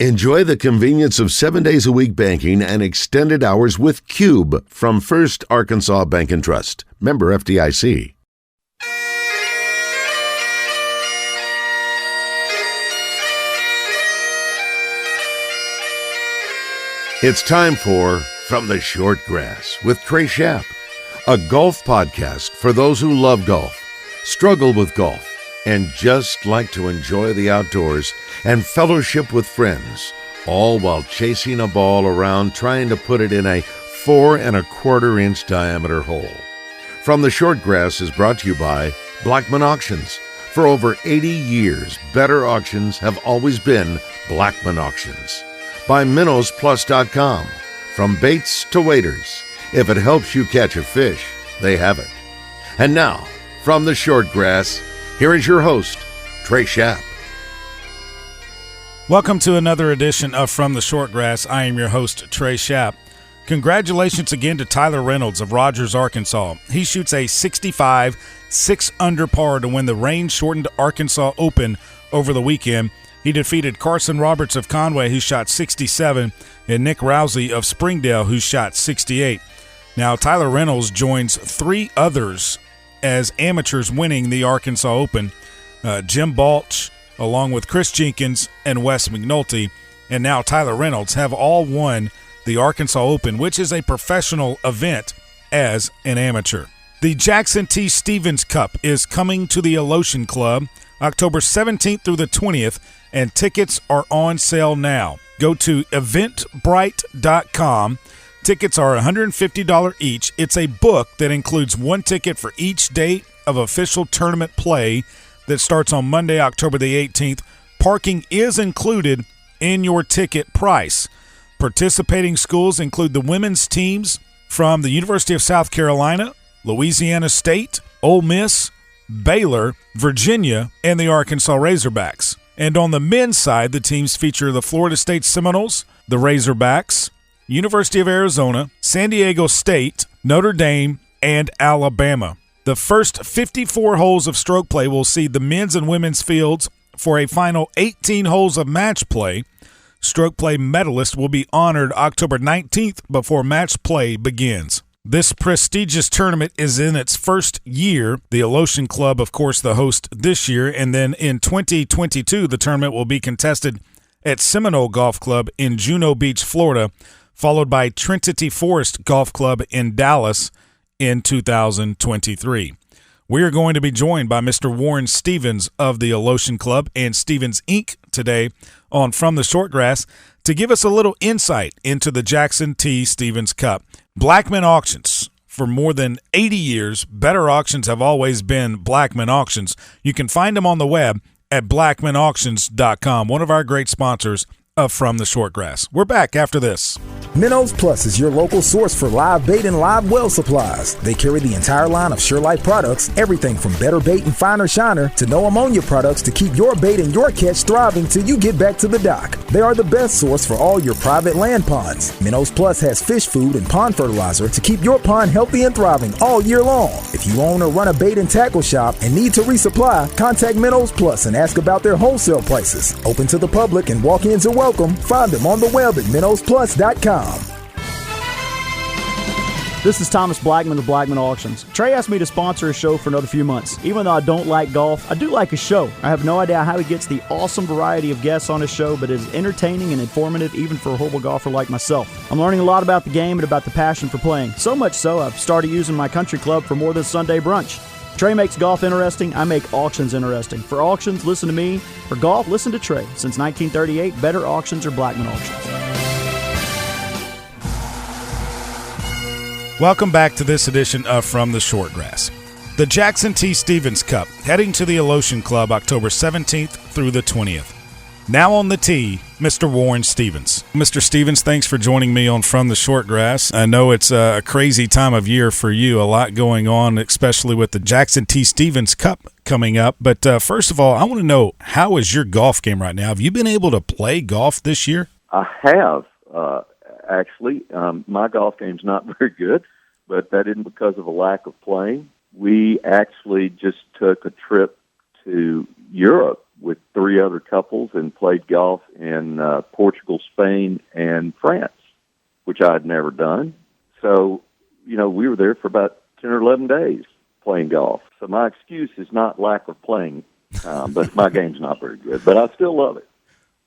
Enjoy the convenience of 7 days a week banking and extended hours with Cube from First Arkansas Bank and Trust. Member FDIC. It's time for From the Short Grass with Trey Schaap, a golf podcast for those who love golf, struggle with golf, and just like to enjoy the outdoors and fellowship with friends, all while chasing a ball around trying to put it in a 4 1/4 inch diameter hole. From the Short Grass is brought to you by Blackman Auctions. For over 80 years, better auctions have always been Blackman Auctions. By MinnowsPlus.com. From baits to waders, if it helps you catch a fish, they have it. And now, from the Short Grass, here is your host, Trey Schaap. Welcome to another edition of From the Short Grass. I am your host, Trey Schaap. Congratulations again to Tyler Reynolds of Rogers, Arkansas. He shoots a 65, 6 under par to win the rain-shortened Arkansas Open over the weekend. He defeated Carson Roberts of Conway, who shot 67, and Nick Rousey of Springdale, who shot 68. Now, Tyler Reynolds joins 3 others as amateurs winning the Arkansas Open, Jim Balch, along with Chris Jenkins and Wes McNulty, and now Tyler Reynolds have all won the Arkansas Open, which is a professional event as an amateur. The Jackson T. Stevens Cup is coming to the Alotian Club October 17th through the 20th, and tickets are on sale now. Go to eventbrite.com. Tickets are $150 each. It's a book that includes 1 ticket for each date of official tournament play that starts on Monday, October the 18th. Parking is included in your ticket price. Participating schools include the women's teams from the University of South Carolina, Louisiana State, Ole Miss, Baylor, Virginia, and the Arkansas Razorbacks. And on the men's side, the teams feature the Florida State Seminoles, the Razorbacks, University of Arizona, San Diego State, Notre Dame, and Alabama. The first 54 holes of stroke play will see the men's and women's fields for a final 18 holes of match play. Stroke play medalists will be honored October 19th before match play begins. This prestigious tournament is in its first year. The Alotian Club, of course, the host this year, and then in 2022, the tournament will be contested at Seminole Golf Club in Juno Beach, Florida, followed by Trinity Forest Golf Club in Dallas in 2023. We are going to be joined by Mr. Warren Stevens of the Alotian Club and Stevens Inc. today on From the Short Grass to give us a little insight into the Jackson T. Stevens Cup. Blackman Auctions. For more than 80 years, better auctions have always been Blackman Auctions. You can find them on the web at blackmanauctions.com, one of our great sponsors of From the Short Grass. We're back after this. Minnows Plus is your local source for live bait and live well supplies. They carry the entire line of SureLife products, everything from better bait and finer shiner to no ammonia products to keep your bait and your catch thriving till you get back to the dock. They are the best source for all your private land ponds. Minnows Plus has fish food and pond fertilizer to keep your pond healthy and thriving all year long. If you own or run a bait and tackle shop and need to resupply, contact Minnows Plus and ask about their wholesale prices. Open to the public and walk-ins are welcome. Find them on the web at minnowsplus.com. This is Thomas Blackman of Blackman Auctions. Trey asked me to sponsor a show for another few months. Even though I don't like golf, I do like his show. I have no idea how he gets the awesome variety of guests on his show, but it is entertaining and informative even for a horrible golfer like myself. I'm learning a lot about the game and about the passion for playing. So much so, I've started using my country club for more than Sunday brunch. Trey makes golf interesting. I make auctions interesting. For auctions, listen to me. For golf, listen to Trey. Since 1938, better auctions are Blackman Auctions. Welcome back to this edition of From the Short Grass. The Jackson T. Stevens Cup, heading to the Alotian Club October 17th through the 20th. Now on the tee, Mr. Warren Stevens. Mr. Stevens, thanks for joining me on From the Short Grass. I know it's a crazy time of year for you, a lot going on, especially with the Jackson T. Stevens Cup coming up. But first of all, I want to know, how is your golf game right now? Have you been able to play golf this year? I have, actually. My golf game's not very good, but that isn't because of a lack of playing. We actually just took a trip to Europe with 3 other couples and played golf in Portugal, Spain, and France, which I had never done. So, we were there for about 10 or 11 days playing golf. So my excuse is not lack of playing time, but my game's not very good. But I still love it.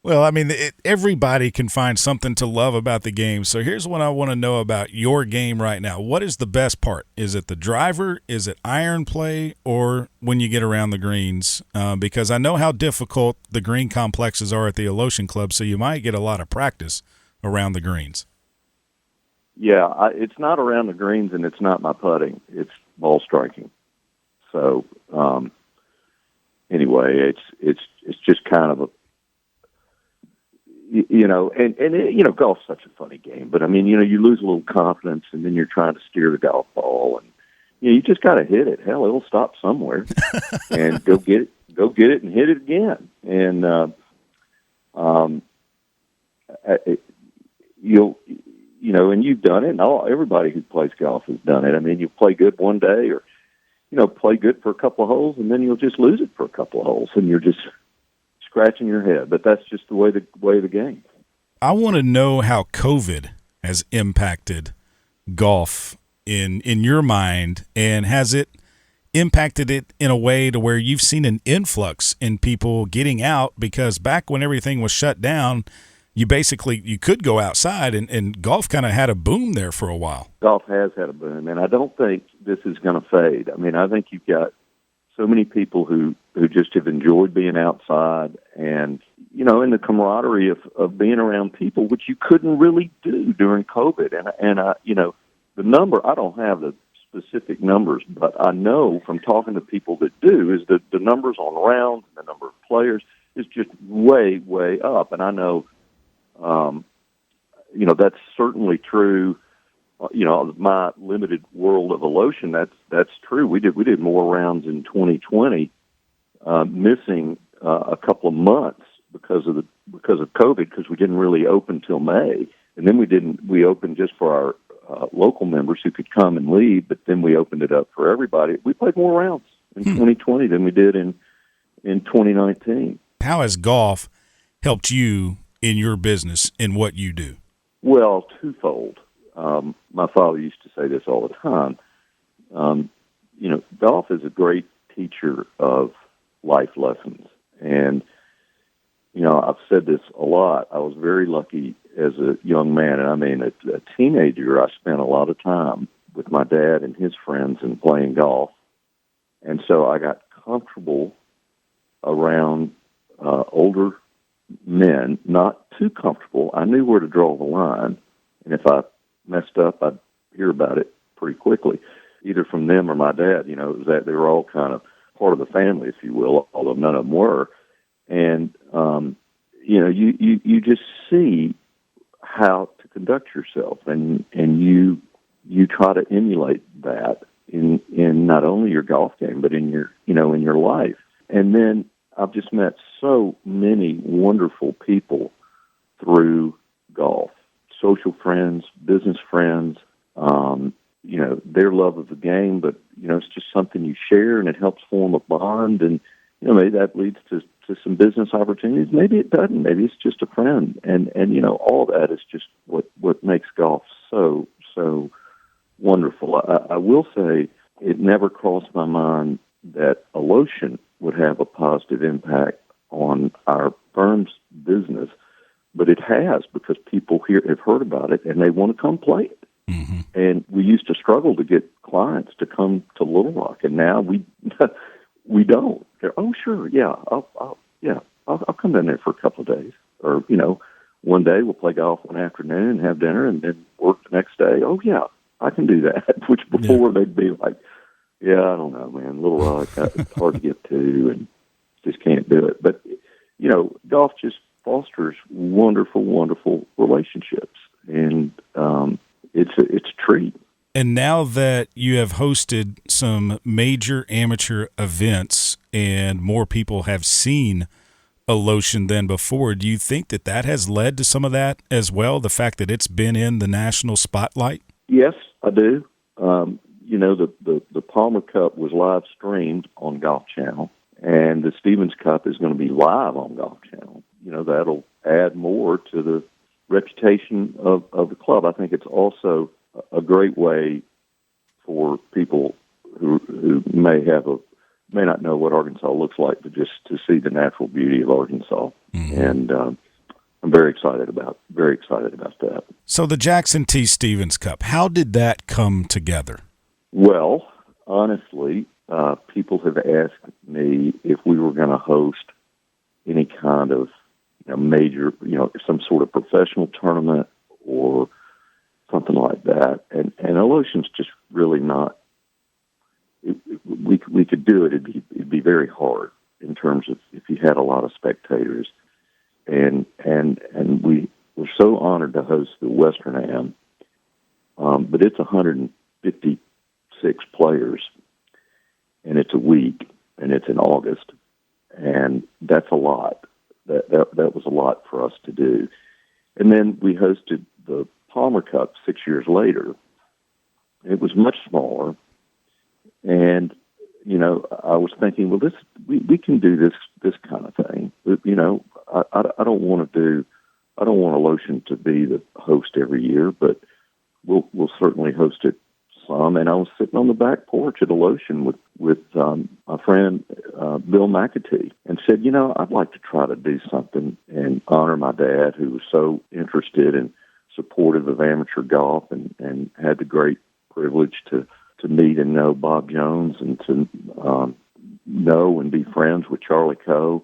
Well, I mean, everybody can find something to love about the game. So here's what I want to know about your game right now. What is the best part? Is it the driver? Is it iron play? Or when you get around the greens? Because I know how difficult the green complexes are at the Alotian Club, so you might get a lot of practice around the greens. Yeah, it's not around the greens, and it's not my putting. It's ball striking. So anyway, it's just kind of a, golf's such a funny game. But I mean, you lose a little confidence, and then you're trying to steer the golf ball, and you just got to hit it. Hell, it'll stop somewhere, and go get it, and hit it again. And and you've done it, and everybody who plays golf has done it. I mean, you play good one day, or play good for a couple of holes, and then you'll just lose it for a couple of holes, and you're just scratching your head. But that's just the way of the game. I want to know how COVID has impacted golf in your mind, and has it impacted it in a way to where you've seen an influx in people getting out? Because back when everything was shut down, you could go outside, and golf kind of had a boom there for a while. Golf has had a boom, and I don't think this is going to fade. I mean, I think you've got so many people who just have enjoyed being outside and, in the camaraderie of being around people, which you couldn't really do during COVID. And the number, I don't have the specific numbers, but I know from talking to people that do, is that the numbers on rounds and the number of players is just way, way up. And I know, that's certainly true. My limited world of Alotian, that's true. We did more rounds in 2020, missing a couple of months because of COVID, because we didn't really open till May, and then we opened just for our local members who could come and leave, but then we opened it up for everybody. We played more rounds in 2020 than we did in 2019. How has golf helped you in your business and what you do? Well, twofold. My father used to say this all the time. Golf is a great teacher of life lessons. And, I've said this a lot. I was very lucky as a young man, and I mean, a teenager, I spent a lot of time with my dad and his friends and playing golf. And so I got comfortable around older men, not too comfortable. I knew where to draw the line. And if I messed up, I'd hear about it pretty quickly, either from them or my dad. It was that they were all kind of part of the family, if you will, although none of them were. And, you just see how to conduct yourself, and you try to emulate that in not only your golf game, but in your, in your life. And then I've just met so many wonderful people through golf, social friends, business friends, their love of the game, but, it's just something you share, and it helps form a bond, and, maybe that leads to some business opportunities. Maybe it doesn't. Maybe it's just a friend. And all that is just what makes golf so, so wonderful. I will say it never crossed my mind that Alotian would have a positive impact on our firm's business, but it has, because people here have heard about it and they want to come play it. Mm-hmm. And we used to struggle to get clients to come to Little Rock, and now we don't. They're, oh, sure, yeah, I'll come down there for a couple of days, or one day we'll play golf one afternoon and have dinner, and then work the next day. Oh yeah, I can do that. Which before they'd be like, yeah, I don't know, man, Little Rock, it's hard to get to, and just can't do it. But golf just fosters wonderful, wonderful relationships, and it's a treat. And now that you have hosted some major amateur events and more people have seen Alotian than before, do you think that has led to some of that as well, the fact that it's been in the national spotlight? Yes, I do. The Palmer Cup was live streamed on Golf Channel, And the Stevens Cup is going to be live on Golf Channel. That'll add more to the reputation of the club. I think it's also a great way for people who may not know what Arkansas looks like, but just to see the natural beauty of Arkansas. Mm-hmm. And I'm very excited about that. So the Jackson T. Stevens Cup, how did that come together? Well, honestly, people have asked me if we were going to host any kind of major, some sort of professional tournament or something like that. And Alotian's just really not. We could do it. It'd be very hard in terms of if you had a lot of spectators. And we were so honored to host the Western Am, but it's 156 players, and it's a week, and it's in August, and that's a lot. That was a lot for us to do. And then we hosted the Palmer Cup 6 years later. It was much smaller, and I was thinking, well, we can do this kind of thing. I don't want Alotian to be the host every year, but we'll certainly host it some. And I was sitting on the back porch at Alotian with my friend Bill McAtee, and said, I'd like to try to do something and honor my dad, who was so interested and supportive of amateur golf, and had the great privilege to meet and know Bob Jones, and to know and be friends with Charlie Coe.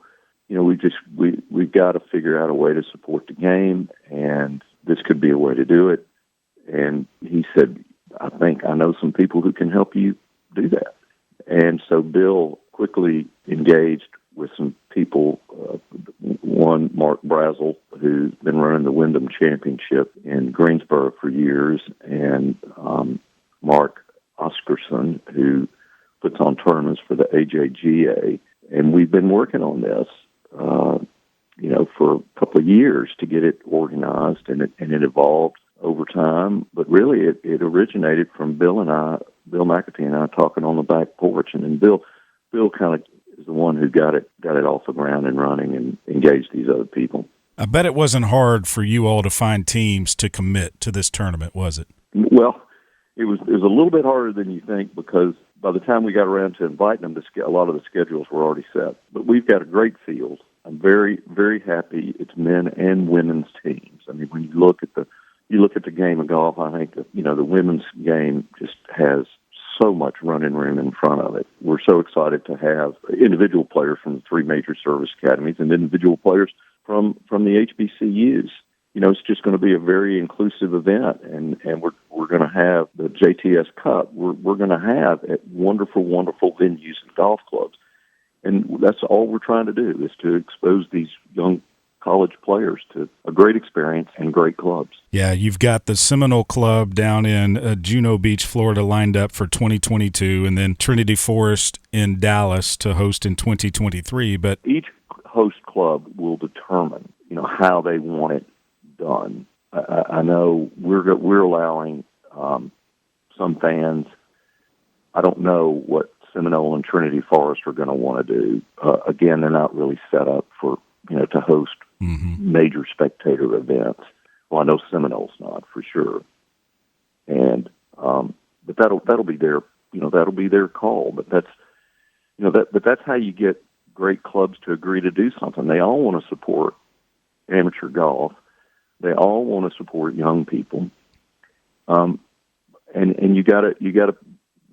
We've got to figure out a way to support the game, and this could be a way to do it. And he said, I think I know some people who can help you do that. And so Bill quickly engaged with some people. One, Mark Brazel, who's been running the Wyndham Championship in Greensboro for years, and Mark Oscarson, who puts on tournaments for the AJGA. And we've been working on this, for a couple of years to get it organized, and it evolved over time. But really, it originated from Bill McAtee and I talking on the back porch, and then Bill kind of is the one who got it off the ground and running, and engaged these other people. I bet it wasn't hard for you all to find teams to commit to this tournament, was it? Well, it was a little bit harder than you think, because by the time we got around to inviting them, a lot of the schedules were already set. But we've got a great field. I'm very, very happy. It's men and women's teams. I mean, when you look at the game of golf, I think that, the women's game just has so much running room in front of it. We're so excited to have individual players from the three major service academies and individual players from the HBCUs. It's just going to be a very inclusive event, and we're going to have the JTS Cup. We're going to have at wonderful, wonderful venues and golf clubs, and that's all we're trying to do, is to expose these young college players to a great experience and great clubs. Yeah, you've got the Seminole Club down in Juno Beach, Florida, lined up for 2022, and then Trinity Forest in Dallas to host in 2023. But each host club will determine, how they want it done. I know we're allowing some fans. I don't know what Seminole and Trinity Forest are going to want to do. Again, they're not really set up for to host major spectator events. Well, I know Seminole's not, for sure, and but that'll be their call. But that's how you get great clubs to agree to do something. They all want to support amateur golf. They all want to support young people, and you got to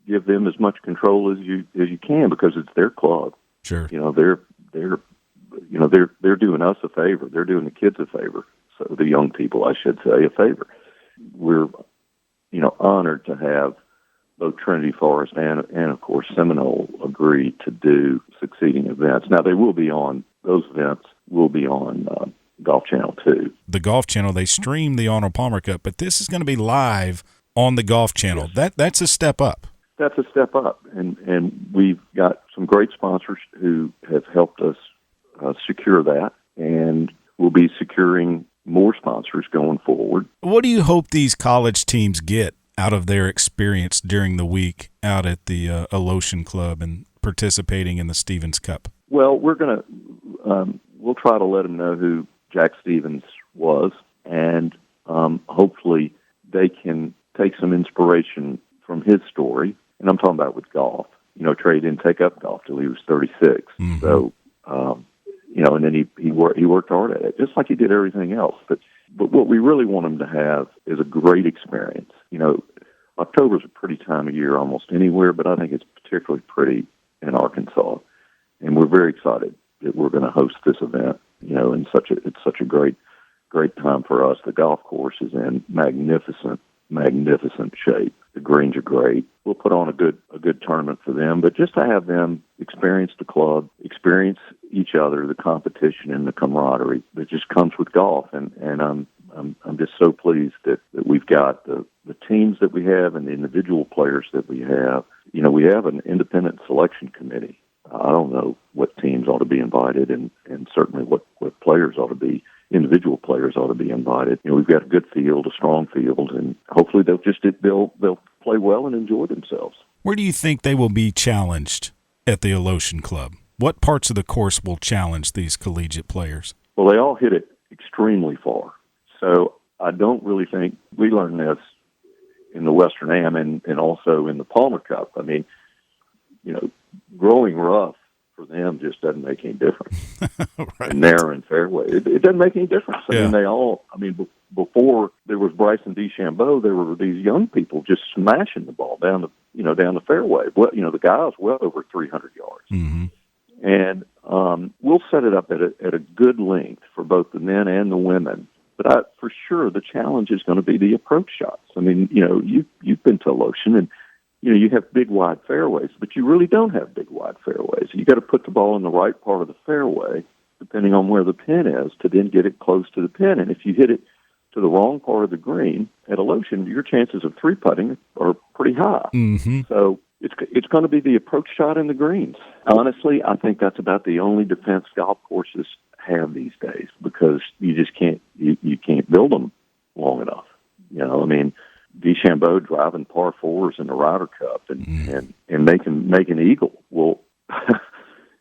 give them as much control as you can, because it's their club. Sure, they're doing us a favor. They're doing the kids a favor. So the young people, I should say, a favor. We're honored to have both Trinity Forest and of course Seminole agree to do succeeding events. Now those events will be on Golf Channel too. The Golf Channel, they stream the Arnold Palmer Cup, but this is going to be live on the Golf Channel. Yes. That's a step up. That's a step up, and we've got some great sponsors who have helped us secure that, and we'll be securing more sponsors going forward. What do you hope these college teams get out of their experience during the week out at the Alotian Club in participating in the Stevens Cup? Well, we'll try to let them know who Jack Stevens was, and hopefully they can take some inspiration from his story. And I'm talking about with golf. Trey didn't take up golf till he was 36. Mm-hmm. So, and then he worked hard at it, just like he did everything else. But what we really want him to have is a great experience. October's a pretty time of year almost anywhere, but I think it's particularly pretty in Arkansas. And we're very excited that we're going to host this event, it's such a great time for us. The golf course is in magnificent shape. The greens are great. We'll put on a good tournament for them, but just to have them experience the club, experience each other, the competition and the camaraderie that just comes with golf. And I'm just so pleased that we've got the teams that we have and the individual players that we have. We have an independent selection committee. I don't know what teams ought to be invited, and certainly what players ought to be. Individual players ought to be invited. We've got a good field, a strong field, and hopefully they'll play well and enjoy themselves. Where do you think they will be challenged at the Alotian Club? What parts of the course will challenge these collegiate players? Well, they all hit it extremely far. So I don't really think we learned this in the Western Am and also in the Palmer Cup. I mean, growing rough for them just doesn't make any difference. Right. Narrow and fairway, it doesn't make any difference. I mean, before there was Bryson DeChambeau, there were these young people just smashing the ball down the fairway. Well, the guy's well over 300 yards. Mm-hmm. And we'll set it up at a good length for both the men and the women. But for sure, the challenge is going to be the approach shots. I mean, you've been to Alotian, and you have big wide fairways, but you really don't have big wide fairways. You got to put the ball in the right part of the fairway, depending on where the pin is, to then get it close to the pin. And if you hit it to the wrong part of the green at Alotian, your chances of three putting are pretty high. Mm-hmm. So it's going to be the approach shot in the greens. Honestly, I think that's about the only defense golf courses have these days, because you just can't build them long enough. I mean, DeChambeau driving par fours in the Ryder Cup and make an eagle. Well,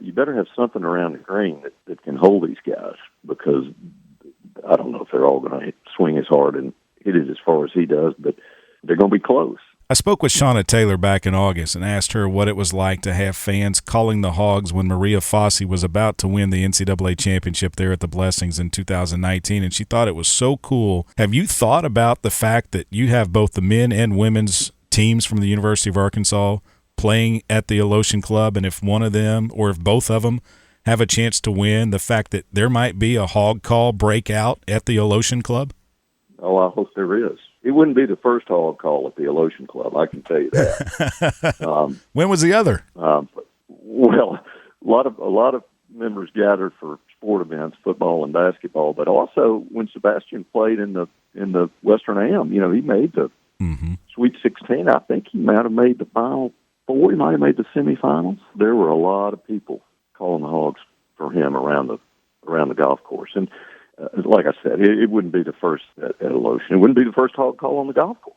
you better have something around the green that can hold these guys, because I don't know if they're all going to swing as hard and hit it as far as he does, but they're going to be close. I spoke with Shauna Taylor back in August and asked her what it was like to have fans calling the Hogs when Maria Fossey was about to win the NCAA championship there at the Blessings in 2019, and she thought it was so cool. Have you thought about the fact that you have both the men and women's teams from the University of Arkansas playing at the Alotian Club, and if one of them or if both of them have a chance to win, the fact that there might be a hog call breakout at the Alotian Club? Oh, I hope there is. It wouldn't be the first hog call at the Alotian Club, I can tell you that. When was the other? Well, a lot of members gathered for sport events, football and basketball, but also when Sebastian played in the Western Am, he made the Sweet 16. I think he might have made the Final Four. He might have made the semifinals. There were a lot of people calling the Hogs for him around the golf course, and like I said, it wouldn't be the first at Alotian. It wouldn't be the first hog call on the golf course.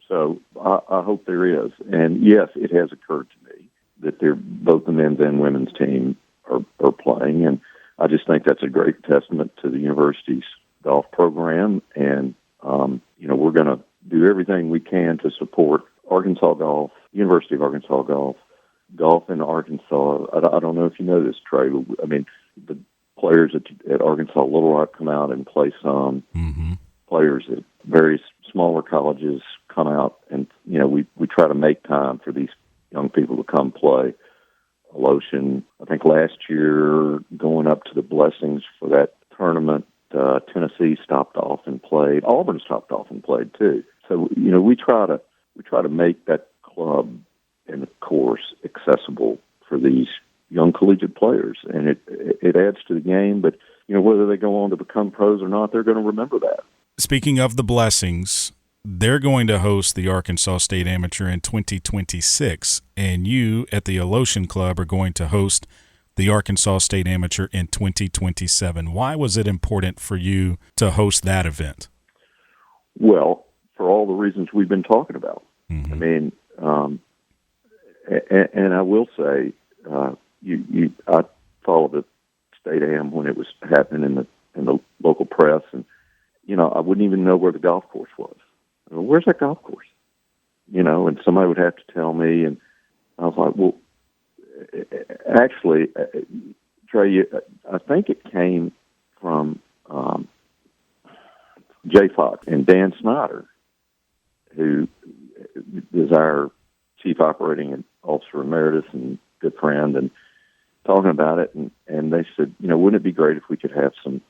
So I hope there is. And yes, it has occurred to me that both the men's and women's team are playing, and I just think that's a great testament to the university's golf program. And we're going to do everything we can to support Arkansas golf, University of Arkansas golf in Arkansas. I don't know if you know this, Trey. I mean, the players at Arkansas Little Rock come out and play some. Mm-hmm. Players at various smaller colleges come out, and we try to make time for these young people to come play. Alotian, I think last year, going up to the Blessings for that tournament, Tennessee stopped off and played. Auburn stopped off and played too. So we try to make that club and the course accessible for these young collegiate players, and it adds to the game. But whether they go on to become pros or not, they're going to remember that. Speaking of the Blessings, they're going to host the Arkansas State Amateur in 2026, and you at the Alotian Club are going to host the Arkansas State Amateur in 2027. Why was it important for you to host that event? Well, for all the reasons we've been talking about. Mm-hmm. I mean, and I will say, I followed the state am when it was happening in the local press, and I wouldn't even know where the golf course was. Where's that golf course? And somebody would have to tell me, and I was like, well, actually, Trey, I think it came from Jay Fox and Dan Snyder, who is our chief operating officer emeritus and good friend, and talking about it, and they said, wouldn't it be great if we could have some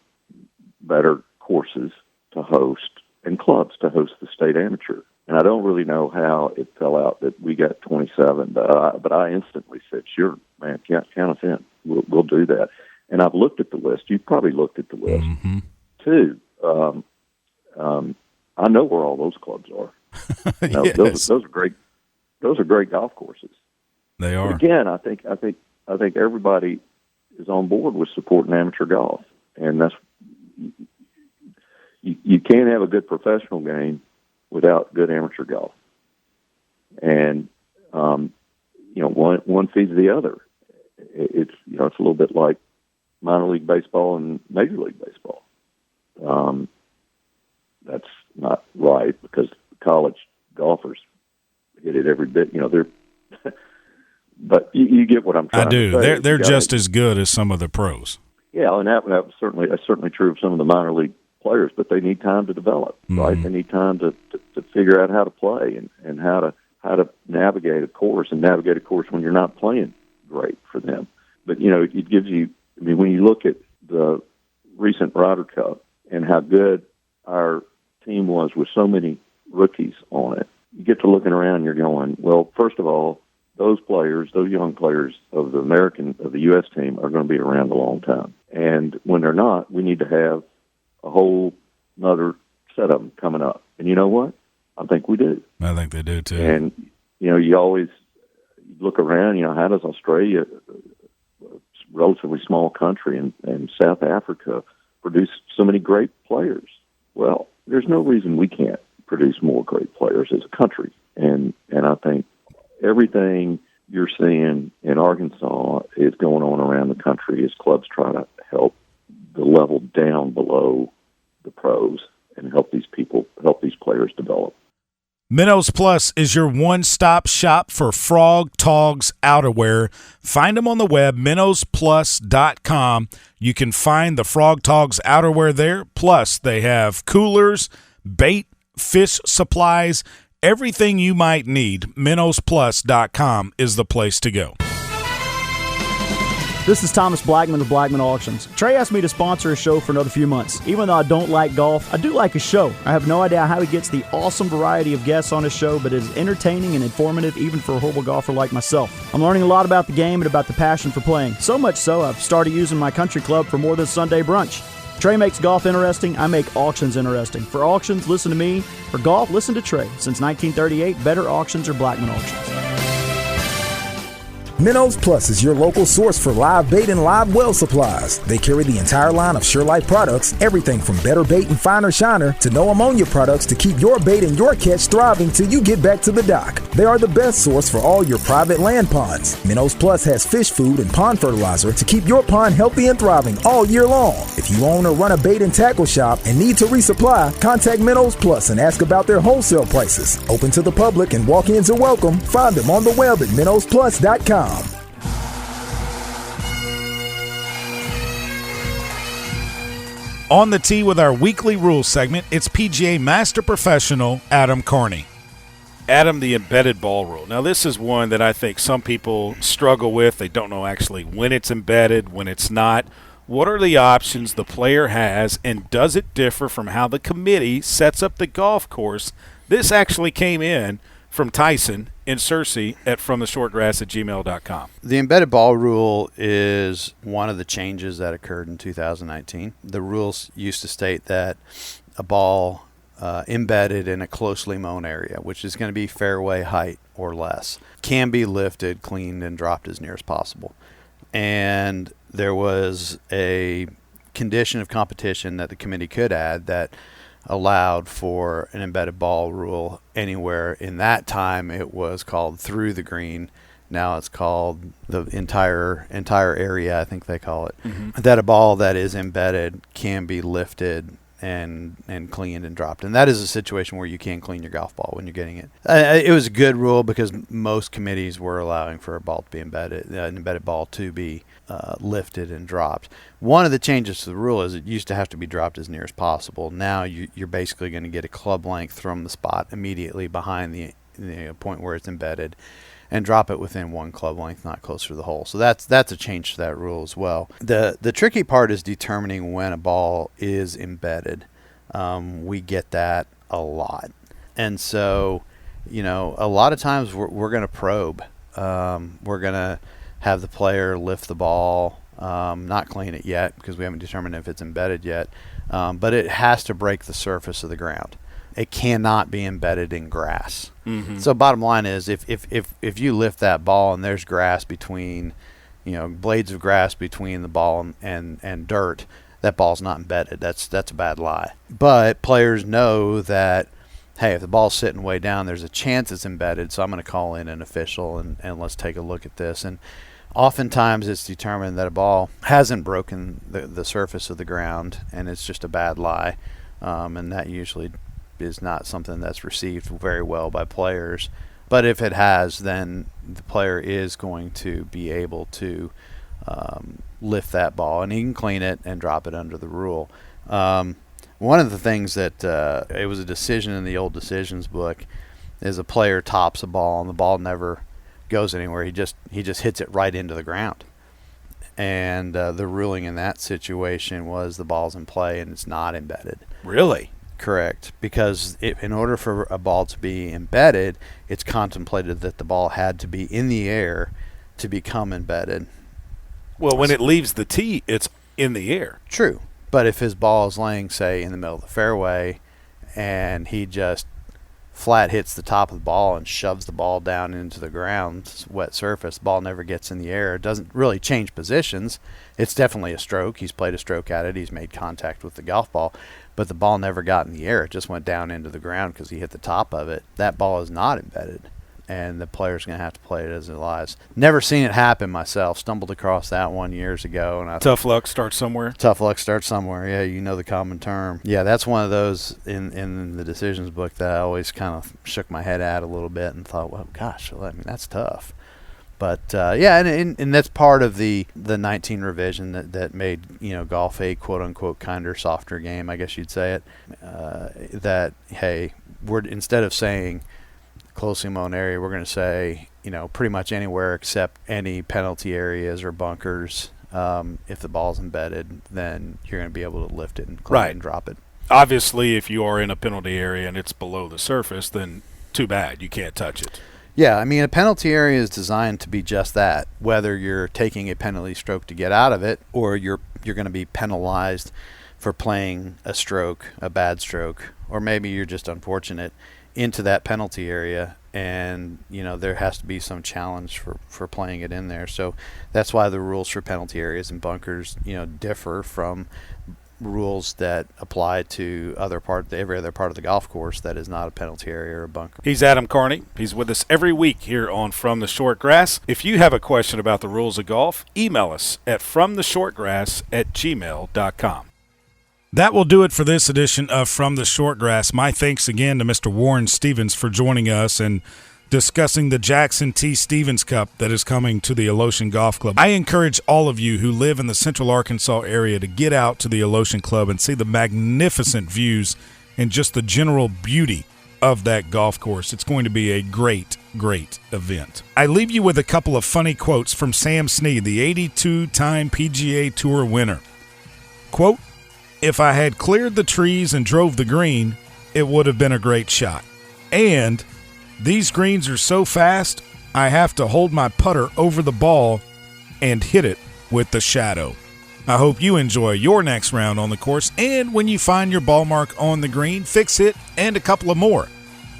better courses to host and clubs to host the state amateur? And I don't really know how it fell out that we got 27, but I instantly said, sure, man, count us in. We'll do that. And I've looked at the list. You've probably looked at the list, too. I know where all those clubs are. Yes. Those are great. Those are great golf courses. They are. But again, I think everybody is on board with supporting amateur golf, and that's you can't have a good professional game without good amateur golf, and one feeds the other. It's it's a little bit like minor league baseball and major league baseball. That's not right, because college golfers hit it every bit. They're but you get what I'm trying to say. I do. They're just as good as some of the pros. Yeah, and that's certainly true of some of the minor league players, but they need time to develop, right? They need time to figure out how to play and how to navigate a course when you're not playing great for them. But it gives you. I mean, when you look at the recent Ryder Cup and how good our team was with so many rookies on it, you get to looking around and you're going, well, first of all, those young players of the U.S. team are going to be around a long time. And when they're not, we need to have a whole another set of them coming up. And you know what? I think we do. I think they do too. And, you always look around, how does Australia, a relatively small country, and South Africa produce so many great players? Well, there's no reason we can't produce more great players as a country. And I think everything you're seeing in Arkansas is going on around the country as clubs try to help the level down below the pros and help these players develop. Minnows Plus is your one-stop shop for Frog Togs outerwear. Find them on the web, minnowsplus.com. You can find the Frog Togs outerwear there. Plus, they have coolers, bait, fish supplies, everything you might need. minnowsplus.com is the place to go. This is Thomas Blackman of Blackman Auctions. Trey asked me to sponsor a show for another few months. Even though I don't like golf, I do like a show. I have no idea how he gets the awesome variety of guests on his show, but it is entertaining and informative even for a horrible golfer like myself. I'm learning a lot about the game and about the passion for playing. So much so, I've started using my country club for more than Sunday brunch. Trey makes golf interesting. I make auctions interesting. For auctions, listen to me. For golf, listen to Trey. Since 1938, better auctions are Blackman Auctions. Minnows Plus is your local source for live bait and live well supplies. They carry the entire line of SureLife products, everything from better bait and finer shiner to no ammonia products to keep your bait and your catch thriving till you get back to the dock. They are the best source for all your private land ponds. Minnows Plus has fish food and pond fertilizer to keep your pond healthy and thriving all year long. If you own or run a bait and tackle shop and need to resupply, contact Minnows Plus and ask about their wholesale prices. Open to the public and walk-ins are welcome. Find them on the web at minnowsplus.com. On the tee with our weekly rules segment, it's PGA Master Professional Adam Carney. Adam, the embedded ball rule. Now, this is one that I think some people struggle with. They don't know actually when it's embedded, when it's not. What are the options the player has, and does it differ from how the committee sets up the golf course? This actually came in from Tyson in Searcy at fromtheshortgrass@gmail.com. The embedded ball rule is one of the changes that occurred in 2019. The rules used to state that a ball embedded in a closely mown area, which is going to be fairway height or less, can be lifted, cleaned, and dropped as near as possible. And there was a condition of competition that the committee could add that allowed for an embedded ball rule anywhere. In that time, it was called through the green, Now it's called the entire area, I think they call it, that a ball that is embedded can be lifted and cleaned and dropped. And that is a situation where you can clean your golf ball when you're getting it. It was a good rule because most committees were allowing for a ball to be embedded, an embedded ball to be lifted and dropped. One of the changes to the rule is it used to have to be dropped as near as possible. Now you're basically going to get a club length from the spot immediately behind the point where it's embedded, and drop it within one club length, not closer to the hole. So that's a change to that rule as well. The tricky part is determining when a ball is embedded. We get that a lot. And so, a lot of times we're going to probe. We're going to have the player lift the ball, not clean it yet because we haven't determined if it's embedded yet, but it has to break the surface of the ground. It cannot be embedded in grass. Mm-hmm. So bottom line is if you lift that ball and there's grass between, blades of grass between the ball and dirt, that ball's not embedded. That's a bad lie. But players know that, hey, if the ball's sitting way down, there's a chance it's embedded, so I'm going to call in an official and let's take a look at this. And oftentimes it's determined that a ball hasn't broken the surface of the ground and it's just a bad lie. And that usually is not something that's received very well by players. But if it has, then the player is going to be able to lift that ball, and he can clean it and drop it under the rule. One of the things that it was a decision in the old decisions book is a player tops a ball and the ball never goes anywhere. He just hits it right into the ground. And the ruling in that situation was the ball's in play and it's not embedded. Really? Correct, because in order for a ball to be embedded, it's contemplated that the ball had to be in the air to become embedded. Well, when it leaves the tee, it's in the air. True, but if his ball is laying, say, in the middle of the fairway, and he just flat hits the top of the ball and shoves the ball down into the ground, wet surface, the ball never gets in the air. It doesn't really change positions. It's definitely a stroke. He's played a stroke at it. He's made contact with the golf ball. But the ball never got in the air. It just went down into the ground because he hit the top of it. That ball is not embedded, and the player's going to have to play it as it lies. Never seen it happen myself. Stumbled across that one years ago. And Tough luck starts somewhere. Tough luck starts somewhere. Yeah, you know the common term. Yeah, that's one of those in the decisions book that I always kind of shook my head at a little bit and thought, well, gosh, that's tough. But, and that's part of the 19 revision that made, golf a quote-unquote kinder, softer game, I guess you'd say it. That, hey, we're instead of saying closely mown area, we're going to say, pretty much anywhere except any penalty areas or bunkers. If the ball's embedded, then you're going to be able to lift it and clean it and drop it. Obviously, if you are in a penalty area and it's below the surface, then too bad. You can't touch it. Yeah, I mean, a penalty area is designed to be just that. Whether you're taking a penalty stroke to get out of it, or you're going to be penalized for playing a stroke, a bad stroke, or maybe you're just unfortunate into that penalty area, and there has to be some challenge for playing it in there. So that's why the rules for penalty areas and bunkers, differ from rules that apply to every other part of the golf course that is not a penalty area or a bunker. He's Adam Carney. He's with us every week here on From the Short Grass. If you have a question about the rules of golf, email us at fromtheshortgrass@gmail.com. That will do it for this edition of From the Short Grass. My thanks again to Mr. Warren Stevens for joining us and discussing the Jackson T. Stevens Cup that is coming to the Alotian Golf Club. I encourage all of you who live in the central Arkansas area to get out to the Alotian Club and see the magnificent views and just the general beauty of that golf course. It's going to be a great, great event. I leave you with a couple of funny quotes from Sam Snead, the 82-time PGA Tour winner. Quote, "If I had cleared the trees and drove the green, it would have been a great shot. And these greens are so fast, I have to hold my putter over the ball and hit it with the shadow." I hope you enjoy your next round on the course, and when you find your ball mark on the green, fix it and a couple of more.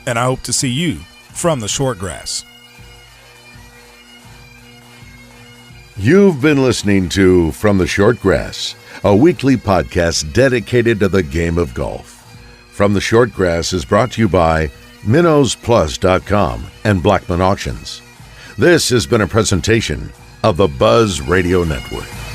And I hope to see you from the short grass. You've been listening to From the Short Grass, a weekly podcast dedicated to the game of golf. From the Short Grass is brought to you by MinnowsPlus.com and Blackman Auctions. This has been a presentation of the Buzz Radio Network.